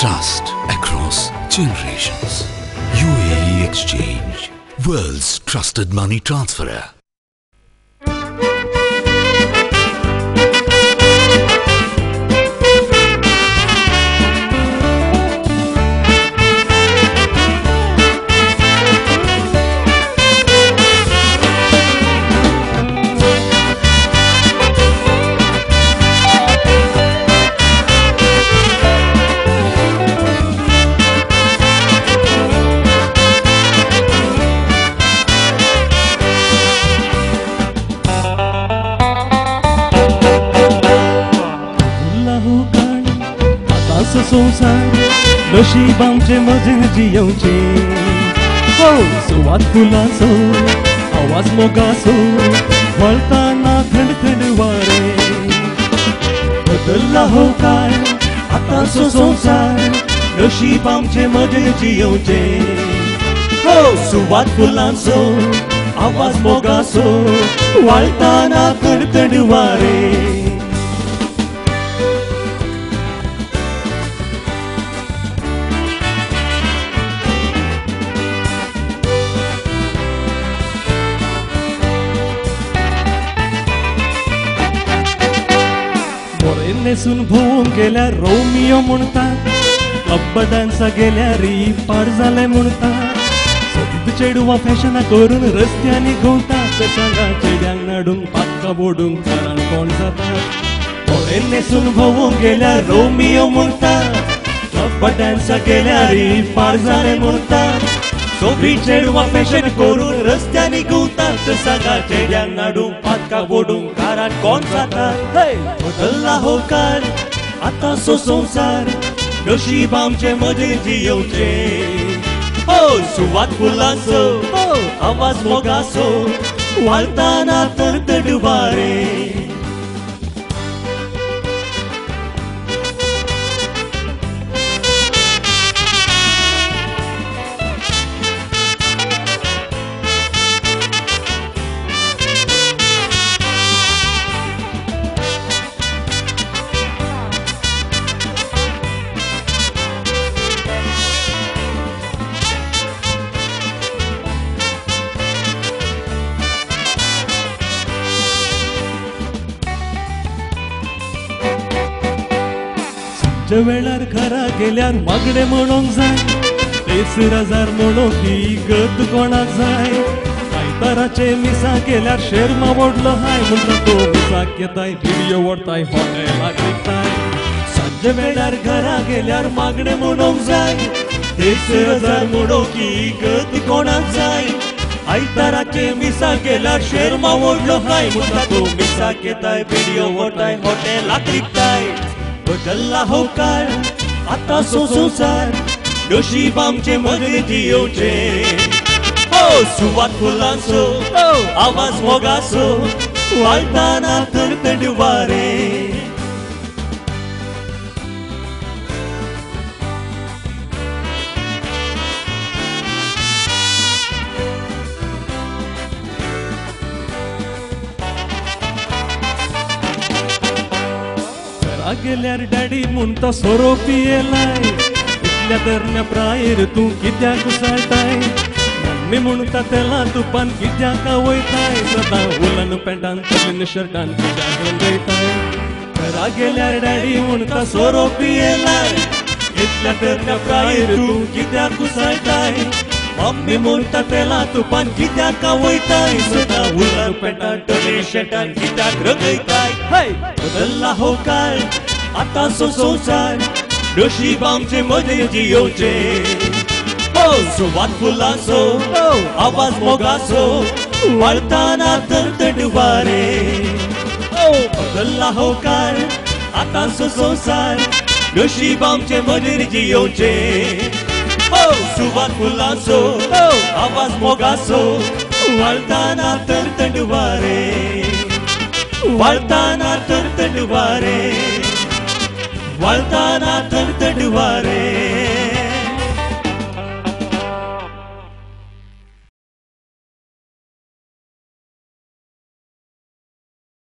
Trust across generations. UAE Exchange, world's trusted money transferer. संसार नशीब आमचे मजेन जियोचे हो सुवात फुलांचो आवाज मोगाचो वळताना थंड थंड वारे बदलला हो काय आतांचो संसार नशीब आमचे मजेन जियोचे हो सुवात फुलांचो आवाज मोगाचो वळताना थंड थंड वारे नेसून भोवून गेल्यार रोमियो म्हणटात क्लब डान्सा गेल्यार पाड जाले म्हणटात सोबीत चेडवां फॅशनां करून रस्त्यांनी घुंवतात सांगा चेड्यांक नाडूंक पाक्का बोडूंक कारण कोण जाता बरें नेसून भोवून गेल्यार रोमियो म्हणटात क्लब डान्सा गेल्यार पाड जाले म्हणटात सोबीत चेडवां फॅशन करून रस्त्यांनी घुंवतात सांगा चेड्यांक नाडूंक पाक्का बोडूंक कारण कोण जाता बदलला हो काळ आतांचो संसार नशीब आमचे मजेन जियोचे हो सुवात फुलांचो आवाज मोगाचो वळताना तरतड वारे वेळार घरा गेल्यार मागणे म्हणूंक जाय 30,000 म्हणून ही गत कोणाक जाय आयताराचे मिसा गेल्यार शेर मावडलो हाय म्हणटा तो मिसाक येताय व्हिडिओ ओडताय हॉटेलाक विकताय सांजे वेळार घरा गेल्यार मागणे म्हणूंक जाय 30,000 म्हणून ही गत कोणाक जाय आयताराचे मिसा गेल्यार शेर मावडलो हाय म्हणटा तो मिसाक येताय व्हिडिओ ओडताय हॉटेलाक विकताय बदलला हो काळ आतांचो संसार नशीब आमचे मजेन जियोचे हो सुवात फुलांचो आवाज मोगाचो वळताना तरतड वारे गेल्यार डॅडी म्हणटा सोरो पियेलाय इतल्या तरण्या प्रायेर तूं कित्याक साळटाय मम्मी म्हणटा तेला तुपान कित्याक वयताय सदां उलन पॅन्टान तगलीन शर्टान कित्याक रंगयताय घरा गेल्यार डॅडी म्हणटा सोरो पियेलाय इतल्या तरण्या प्रायेर तूं कित्याक साळटाय मम्मी म्हणटा तेला तुपान कित्याक वयताय सदां उलन पॅन्टान तगलीन शर्टान कित्याक रंगयताय बदलला हो काळ आतांचो संसार नशीब आमचे मजेन जियोचे हो सुवात फुलांचो आवाज मोगाचो वळताना तरतड वारे बदलला हो काळ आतांचो संसार नशीब आमचे मजेन जियोचे हो सुवात फुलांचो आवाज मोगाचो वळताना तरतड वारे वळताना तरतड वारे वळताना तरतड वारे